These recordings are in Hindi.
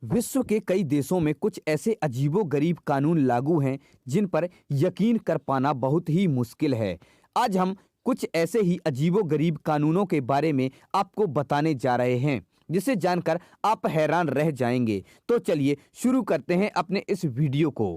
विश्व के कई देशों में कुछ ऐसे अजीबोगरीब कानून लागू हैं जिन पर यकीन कर पाना बहुत ही मुश्किल है। आज हम कुछ ऐसे ही अजीबोगरीब कानूनों के बारे में आपको बताने जा रहे हैं जिसे जानकर आप हैरान रह जाएंगे। तो चलिए शुरू करते हैं अपने इस वीडियो को।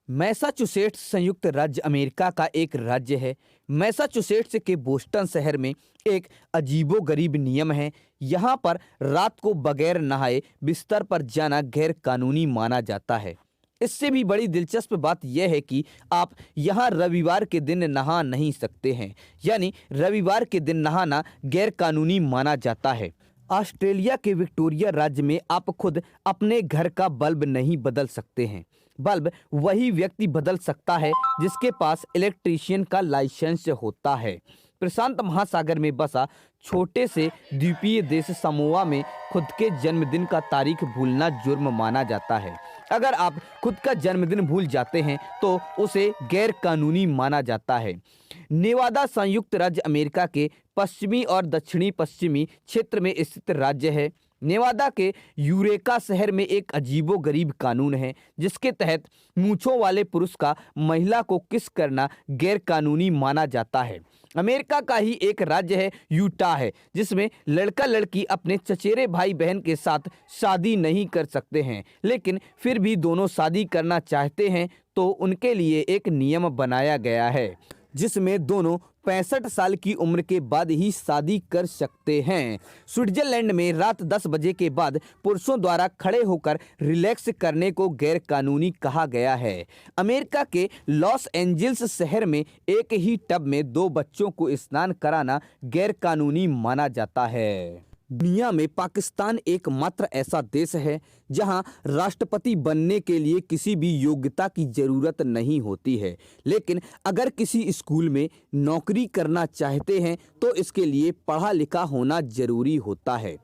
मैसाचुसेट्स संयुक्त राज्य अमेरिका का एक राज्य है। मैसाचुसेट्स के बोस्टन शहर में एक अजीबोगरीब नियम है। यहाँ पर रात को बगैर नहाए बिस्तर पर जाना गैर कानूनी माना जाता है। इससे भी बड़ी दिलचस्प बात यह है कि आप यहाँ रविवार के दिन नहा नहीं सकते हैं, यानी रविवार के दिन नहाना गैर कानूनी माना जाता है। ऑस्ट्रेलिया के विक्टोरिया राज्य में आप खुद अपने घर का बल्ब नहीं बदल सकते हैं। बल्ब वही व्यक्ति बदल सकता है जिसके पास इलेक्ट्रीशियन का लाइसेंस होता है। प्रशांत महासागर में बसा छोटे से द्वीपीय देश समोआ में खुद के जन्मदिन का तारीख भूलना जुर्म माना जाता है। अगर आप खुद का जन्मदिन भूल जाते हैं तो उसे गैर कानूनी माना जाता है। नेवादा संयुक्त राज्य अमेरिका के पश्चिमी और दक्षिणी पश्चिमी क्षेत्र में स्थित राज्य है। नेवादा के यूरेका शहर में एक अजीबोगरीब कानून है जिसके तहत मूंछों वाले पुरुष का महिला को किस करना गैर कानूनी माना जाता है। अमेरिका का ही एक राज्य है यूटा है, जिसमें लड़का लड़की अपने चचेरे भाई बहन के साथ शादी नहीं कर सकते हैं, लेकिन फिर भी दोनों शादी करना चाहते हैं तो उनके लिए एक नियम बनाया गया है जिसमें दोनों 65 साल की उम्र के बाद ही शादी कर सकते हैं। स्विट्जरलैंड में रात 10 बजे के बाद पुरुषों द्वारा खड़े होकर रिलैक्स करने को गैर कानूनी कहा गया है। अमेरिका के लॉस एंजल्स शहर में एक ही टब में 2 बच्चों को स्नान कराना गैर कानूनी माना जाता है। दुनिया में पाकिस्तान एकमात्र ऐसा देश है जहां राष्ट्रपति बनने के लिए किसी भी योग्यता की जरूरत नहीं होती है, लेकिन अगर किसी स्कूल में नौकरी करना चाहते हैं तो इसके लिए पढ़ा लिखा होना जरूरी होता है।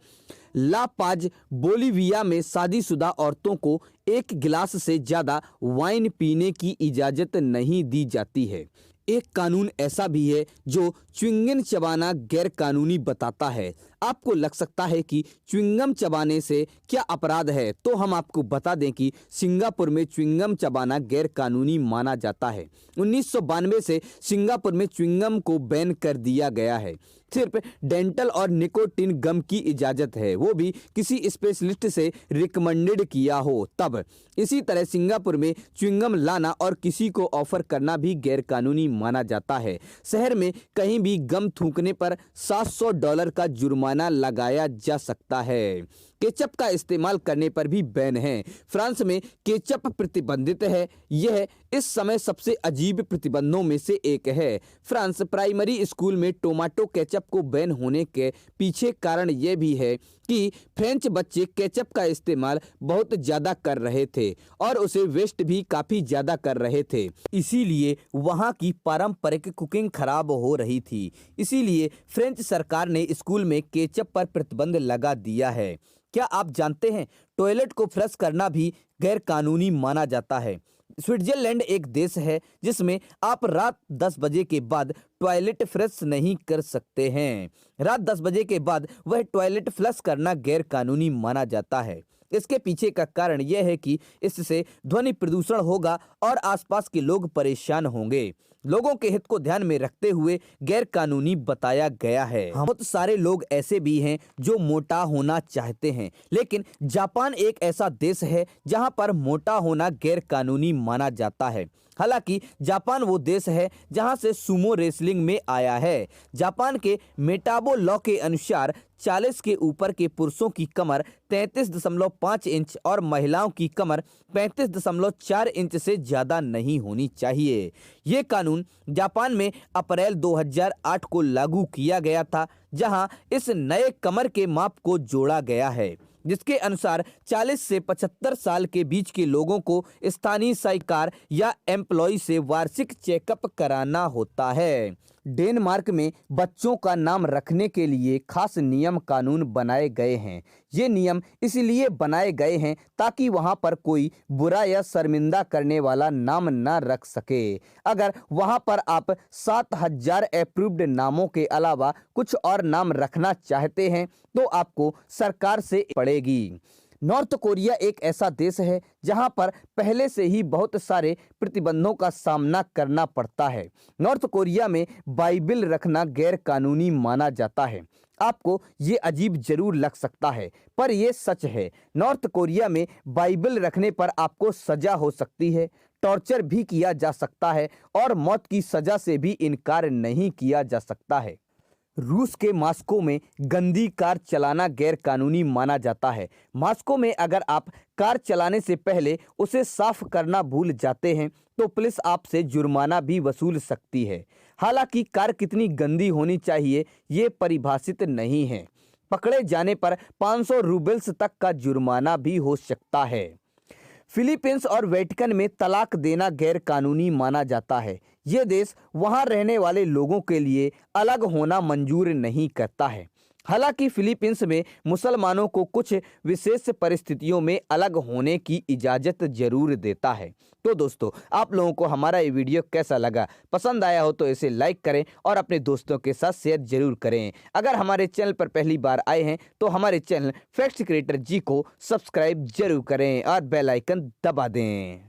ला पाज बोलिविया में शादीशुदा औरतों को 1 गिलास से ज़्यादा वाइन पीने की इजाज़त नहीं दी जाती है। एक कानून ऐसा भी है जो च्युइंगम चबाना गैर कानूनी बताता है। आपको लग सकता है कि च्युइंगम चबाने से क्या अपराध है, तो हम आपको बता दें कि सिंगापुर में च्युइंगम चबाना गैर कानूनी माना जाता है। 1992 से सिंगापुर में च्युइंगम को बैन कर दिया गया है। सिर्फ डेंटल और निकोटिन गम की इजाज़त है, वो भी किसी स्पेशलिस्ट से रिकमेंडेड किया हो तब। इसी तरह सिंगापुर में च्युइंगम लाना और किसी को ऑफर करना भी गैर कानूनी माना जाता है। शहर में कहीं भी गम थूकने पर $700 का जुर्माना लगाया जा सकता है। केचप का इस्तेमाल करने पर भी बैन है। फ्रांस में केचप प्रतिबंधित है। यह इस समय सबसे अजीब प्रतिबंधों में से एक है। फ्रांस प्राइमरी स्कूल में टोमेटो केचप को बैन होने के पीछे कारण यह भी है कि फ्रेंच बच्चे केचप का इस्तेमाल बहुत ज़्यादा कर रहे थे और उसे वेस्ट भी काफ़ी ज़्यादा कर रहे थे। इसीलिए वहाँ की पारंपरिक कुकिंग खराब हो रही थी। इसीलिए फ्रेंच सरकार ने स्कूल में केचप पर प्रतिबंध लगा दिया है। क्या आप जानते हैं टॉयलेट को फ्लश करना भी गैर कानूनी माना जाता है। स्विट्जरलैंड एक देश है जिसमें आप रात 10 बजे के बाद टॉयलेट फ्लश नहीं कर सकते हैं। रात 10 बजे के बाद वह टॉयलेट फ्लश करना गैर कानूनी माना जाता है। इसके पीछे का कारण यह है कि इससे ध्वनि प्रदूषण होगा और आसपास के लोग परेशान होंगे। लोगों के हित को ध्यान में रखते हुए गैर कानूनी बताया गया है। बहुत सारे लोग ऐसे भी हैं जो मोटा होना चाहते हैं, लेकिन जापान एक ऐसा देश है जहां पर मोटा होना गैर कानूनी माना जाता है। हालांकि जापान वो देश है जहां से सुमो रेसलिंग में आया है। जापान के मेटाबो लॉ के अनुसार 40 के ऊपर के पुरुषों की कमर 33.5 इंच और महिलाओं की कमर 35.4 इंच से ज़्यादा नहीं होनी चाहिए। ये कानून जापान में अप्रैल 2008 को लागू किया गया था, जहां इस नए कमर के माप को जोड़ा गया है, जिसके अनुसार 40 से 75 साल के बीच के लोगों को स्थानीय सरकार या एम्प्लॉय से वार्षिक चेकअप कराना होता है। डेनमार्क में बच्चों का नाम रखने के लिए खास नियम कानून बनाए गए हैं। ये नियम इसलिए बनाए गए हैं ताकि वहां पर कोई बुरा या शर्मिंदा करने वाला नाम ना रख सके। अगर वहां पर आप 7000 अप्रूव्ड नामों के अलावा कुछ और नाम रखना चाहते हैं तो आपको सरकार से पड़ेगी। नॉर्थ कोरिया एक ऐसा देश है जहां पर पहले से ही बहुत सारे प्रतिबंधों का सामना करना पड़ता है। नॉर्थ कोरिया में बाइबिल रखना गैर कानूनी माना जाता है। आपको ये अजीब जरूर लग सकता है, पर यह सच है। नॉर्थ कोरिया में बाइबिल रखने पर आपको सजा हो सकती है, टॉर्चर भी किया जा सकता है और मौत की सजा से भी इनकार नहीं किया जा सकता है। रूस के मॉस्को में गंदी कार चलाना गैर कानूनी माना जाता है। मॉस्को में अगर आप कार चलाने से पहले उसे साफ करना भूल जाते हैं तो पुलिस आपसे जुर्माना भी वसूल सकती है। हालांकि कार कितनी गंदी होनी चाहिए ये परिभाषित नहीं है। पकड़े जाने पर 500 रूबल्स तक का जुर्माना भी हो सकता है। फिलीपींस और वेटिकन में तलाक देना गैर कानूनी माना जाता है। ये देश वहां रहने वाले लोगों के लिए अलग होना मंजूर नहीं करता है। हालांकि फिलीपींस में मुसलमानों को कुछ विशेष परिस्थितियों में अलग होने की इजाज़त जरूर देता है। तो दोस्तों, आप लोगों को हमारा ये वीडियो कैसा लगा? पसंद आया हो तो इसे लाइक करें और अपने दोस्तों के साथ शेयर जरूर करें। अगर हमारे चैनल पर पहली बार आए हैं तो हमारे चैनल फैक्ट्स क्रिएटर जी को सब्सक्राइब जरूर करें और बेल आइकन दबा दें।